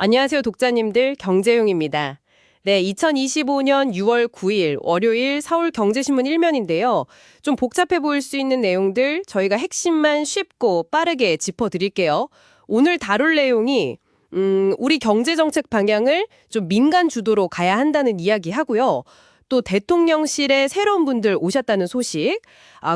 안녕하세요, 독자님들. 경제용입니다. 네, 2025년 6월 9일 월요일 서울경제신문 1면인데요. 좀 복잡해 보일 수 있는 내용들 저희가 핵심만 쉽고 빠르게 짚어드릴게요. 오늘 다룰 내용이 우리 경제정책 방향을 좀 민간 주도로 가야 한다는 이야기 하고요. 또 대통령실에 새로운 분들 오셨다는 소식,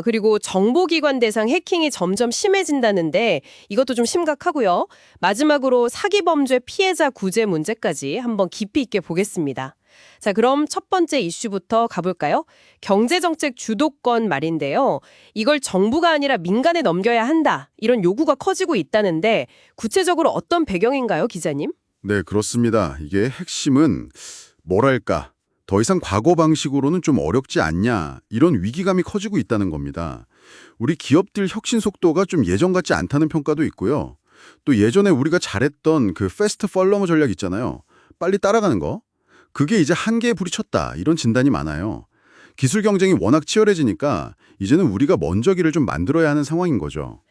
그리고 정보기관 대상 해킹이 점점 심해진다는데 이것도 좀 심각하고요. 마지막으로 사기범죄 피해자 구제 문제까지 한번 깊이 있게 보겠습니다. 자, 그럼 첫 번째 이슈부터 가볼까요? 경제정책 주도권 말인데요. 이걸 정부가 아니라 민간에 넘겨야 한다. 이런 요구가 커지고 있다는데 구체적으로 어떤 배경인가요, 기자님? 네, 그렇습니다. 이게 핵심은 뭐랄까, 더 이상 과거 방식으로는 좀 어렵지 않냐, 이런 위기감이 커지고 있다는 겁니다. 우리 기업들 혁신 속도가 좀 예전 같지 않다는 평가도 있고요. 또 예전에 우리가 잘했던 그 패스트 팔로워 전략 있잖아요. 빨리 따라가는 거. 그게 이제 한계에 부딪혔다, 이런 진단이 많아요. 기술 경쟁이 워낙 치열해지니까 이제는 우리가 먼저 길을 좀 만들어야 하는 상황인 거죠.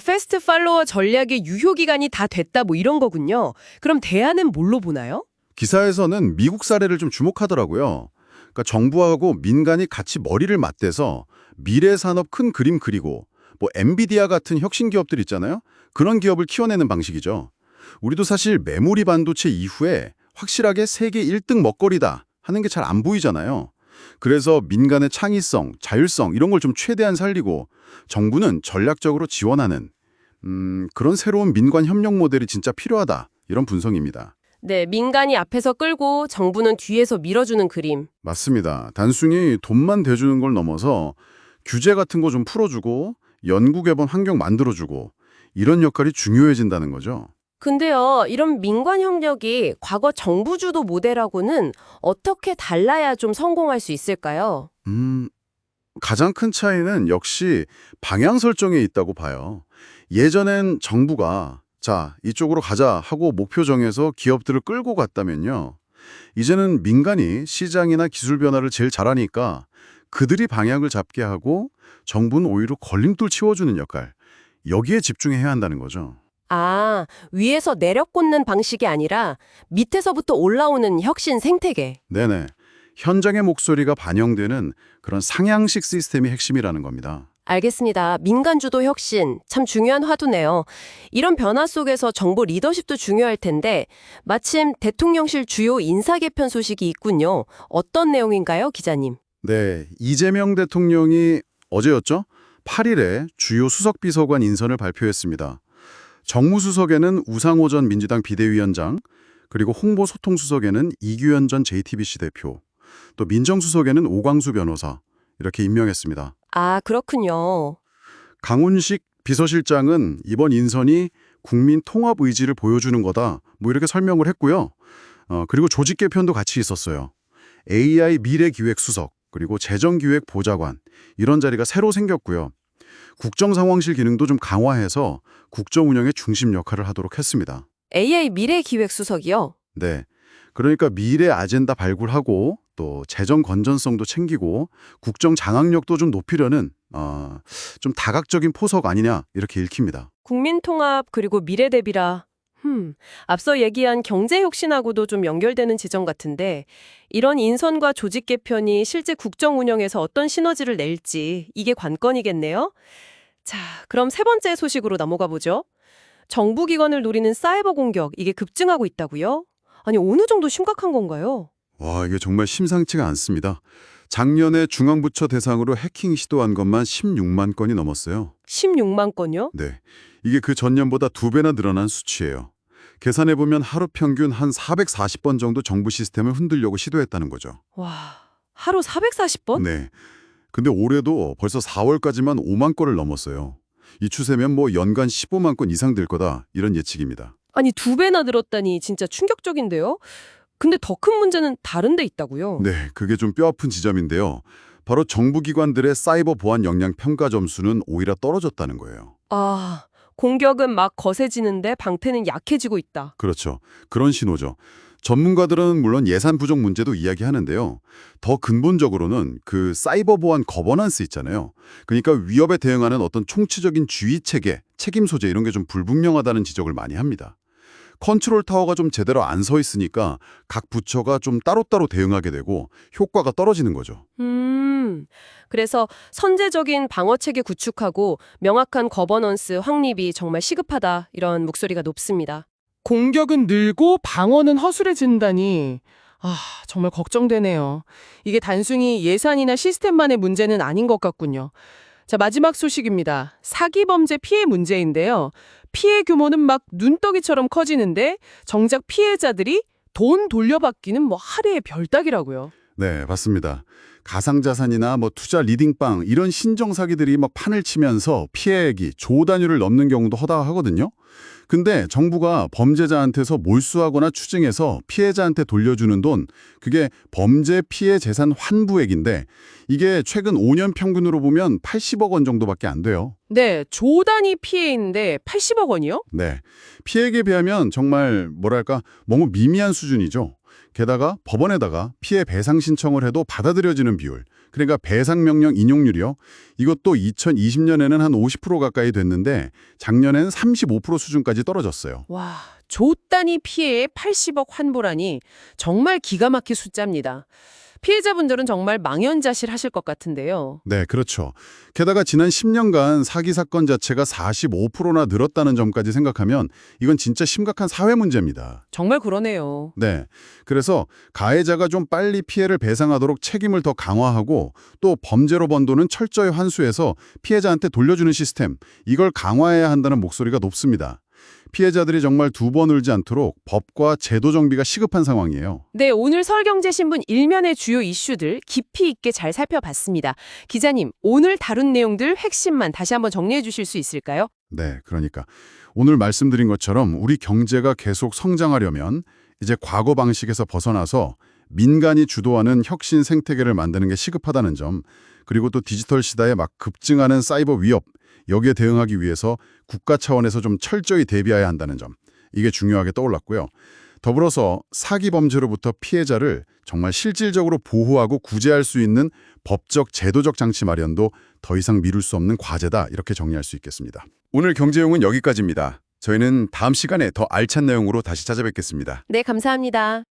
패스트 팔로워 전략의 유효 기간이 다 됐다 뭐 이런 거군요. 그럼 대안은 뭘로 보나요? 기사에서는 미국 사례를 좀 주목하더라고요. 그러니까 정부하고 민간이 같이 머리를 맞대서 미래 산업 큰 그림 그리고 뭐 엔비디아 같은 혁신 기업들 있잖아요. 그런 기업을 키워내는 방식이죠. 우리도 사실 메모리 반도체 이후에 확실하게 세계 1등 먹거리다 하는 게 잘 안 보이잖아요. 그래서 민간의 창의성, 자율성 이런 걸 좀 최대한 살리고 정부는 전략적으로 지원하는 그런 새로운 민관 협력 모델이 진짜 필요하다. 이런 분석입니다. 네, 민간이 앞에서 끌고 정부는 뒤에서 밀어주는 그림. 맞습니다. 단순히 돈만 대주는 걸 넘어서 규제 같은 거 좀 풀어주고 연구 개발 환경 만들어주고 이런 역할이 중요해진다는 거죠. 근데요, 이런 민관 협력이 과거 정부 주도 모델하고는 어떻게 달라야 좀 성공할 수 있을까요? 가장 큰 차이는 역시 방향 설정에 있다고 봐요. 예전엔 정부가 자, 이쪽으로 가자 하고 목표 정해서 기업들을 끌고 갔다면요. 이제는 민간이 시장이나 기술 변화를 제일 잘하니까 그들이 방향을 잡게 하고 정부는 오히려 걸림돌 치워주는 역할, 여기에 집중해야 한다는 거죠. 위에서 내려 꽂는 방식이 아니라 밑에서부터 올라오는 혁신 생태계. 네네. 현장의 목소리가 반영되는 그런 상향식 시스템이 핵심이라는 겁니다. 알겠습니다. 민간 주도 혁신, 참 중요한 화두네요. 이런 변화 속에서 정부 리더십도 중요할 텐데 마침 대통령실 주요 인사 개편 소식이 있군요. 어떤 내용인가요, 기자님? 네, 이재명 대통령이 어제였죠? 8일에 주요 수석비서관 인선을 발표했습니다. 정무수석에는 우상호 전 민주당 비대위원장, 그리고 홍보소통수석에는 이규현 전 JTBC 대표, 또 민정수석에는 오광수 변호사 이렇게 임명했습니다. 그렇군요. 강훈식 비서실장은 이번 인선이 국민 통합 의지를 보여주는 거다, 뭐 이렇게 설명을 했고요. 그리고 조직 개편도 같이 있었어요. AI 미래기획수석, 그리고 재정기획 보좌관 이런 자리가 새로 생겼고요. 국정상황실 기능도 좀 강화해서 국정 운영의 중심 역할을 하도록 했습니다. AI 미래기획수석이요? 네, 그러니까 미래 아젠다 발굴하고 또 재정 건전성도 챙기고 국정 장악력도 좀 높이려는 좀 다각적인 포석 아니냐 이렇게 읽힙니다. 국민통합 그리고 미래 대비라. 앞서 얘기한 경제 혁신하고도 좀 연결되는 지점 같은데 이런 인선과 조직 개편이 실제 국정 운영에서 어떤 시너지를 낼지 이게 관건이겠네요. 자, 그럼 세 번째 소식으로 넘어가 보죠. 정부 기관을 노리는 사이버 공격, 이게 급증하고 있다고요? 아니, 어느 정도 심각한 건가요? 와, 이게 정말 심상치가 않습니다. 작년에 중앙부처 대상으로 해킹 시도한 것만 16만 건이 넘었어요. 16만 건요? 네, 이게 그 전년보다 2배나 늘어난 수치예요. 계산해보면 하루 평균 한 440번 정도 정부 시스템을 흔들려고 시도했다는 거죠. 와, 하루 440번? 네. 근데 올해도 벌써 4월까지만 5만 건을 넘었어요. 이 추세면 뭐 연간 15만 건 이상 될 거다, 이런 예측입니다. 아니, 2배나 늘었다니 진짜 충격적인데요? 근데 더 큰 문제는 다른 데 있다고요? 네, 그게 좀 뼈아픈 지점인데요. 바로 정부기관들의 사이버 보안 역량 평가 점수는 오히려 떨어졌다는 거예요. 공격은 막 거세지는데 방패는 약해지고 있다. 그렇죠. 그런 신호죠. 전문가들은 물론 예산 부족 문제도 이야기하는데요. 더 근본적으로는 그 사이버 보안 거버넌스 있잖아요. 그러니까 위협에 대응하는 어떤 총체적인 주의 체계, 책임 소재 이런 게 좀 불분명하다는 지적을 많이 합니다. 컨트롤 타워가 좀 제대로 안 서 있으니까 각 부처가 좀 따로따로 대응하게 되고 효과가 떨어지는 거죠. 그래서 선제적인 방어 체계 구축하고 명확한 거버넌스 확립이 정말 시급하다 이런 목소리가 높습니다. 공격은 늘고 방어는 허술해진다니. 정말 걱정되네요. 이게 단순히 예산이나 시스템만의 문제는 아닌 것 같군요. 자, 마지막 소식입니다. 사기 범죄 피해 문제인데요. 피해 규모는 막 눈덩이처럼 커지는데 정작 피해자들이 돈 돌려받기는 하루의 별따기라고요. 네, 맞습니다. 가상자산이나 투자 리딩방 이런 신종 사기들이 판을 치면서 피해액이 조 단위를 넘는 경우도 허다하거든요. 근데 정부가 범죄자한테서 몰수하거나 추징해서 피해자한테 돌려주는 돈, 그게 범죄 피해 재산 환부액인데 이게 최근 5년 평균으로 보면 80억 원 정도밖에 안 돼요. 네, 조 단위 피해인데 80억 원이요? 네, 피해액에 비하면 정말 너무 미미한 수준이죠. 게다가 법원에다가 피해 배상 신청을 해도 받아들여지는 비율, 그러니까 배상명령 인용률이요. 이것도 2020년에는 한 50% 가까이 됐는데 작년에는 35% 수준까지 떨어졌어요. 와, 조 단위 피해에 80억 환불하니 정말 기가 막힌 숫자입니다. 피해자분들은 정말 망연자실하실 것 같은데요. 네, 그렇죠. 게다가 지난 10년간 사기 사건 자체가 45%나 늘었다는 점까지 생각하면 이건 진짜 심각한 사회 문제입니다. 정말 그러네요. 네, 그래서 가해자가 좀 빨리 피해를 배상하도록 책임을 더 강화하고 또 범죄로 번 돈은 철저히 환수해서 피해자한테 돌려주는 시스템, 이걸 강화해야 한다는 목소리가 높습니다. 피해자들이 정말 두 번 울지 않도록 법과 제도 정비가 시급한 상황이에요. 네, 오늘 서울경제신문 일면의 주요 이슈들 깊이 있게 잘 살펴봤습니다. 기자님, 오늘 다룬 내용들 핵심만 다시 한번 정리해 주실 수 있을까요? 네, 그러니까 오늘 말씀드린 것처럼 우리 경제가 계속 성장하려면 이제 과거 방식에서 벗어나서 민간이 주도하는 혁신 생태계를 만드는 게 시급하다는 점, 그리고 또 디지털 시대에 막 급증하는 사이버 위협, 여기에 대응하기 위해서 국가 차원에서 좀 철저히 대비해야 한다는 점, 이게 중요하게 떠올랐고요. 더불어서 사기 범죄로부터 피해자를 정말 실질적으로 보호하고 구제할 수 있는 법적, 제도적 장치 마련도 더 이상 미룰 수 없는 과제다, 이렇게 정리할 수 있겠습니다. 오늘 경제용은 여기까지입니다. 저희는 다음 시간에 더 알찬 내용으로 다시 찾아뵙겠습니다. 네, 감사합니다.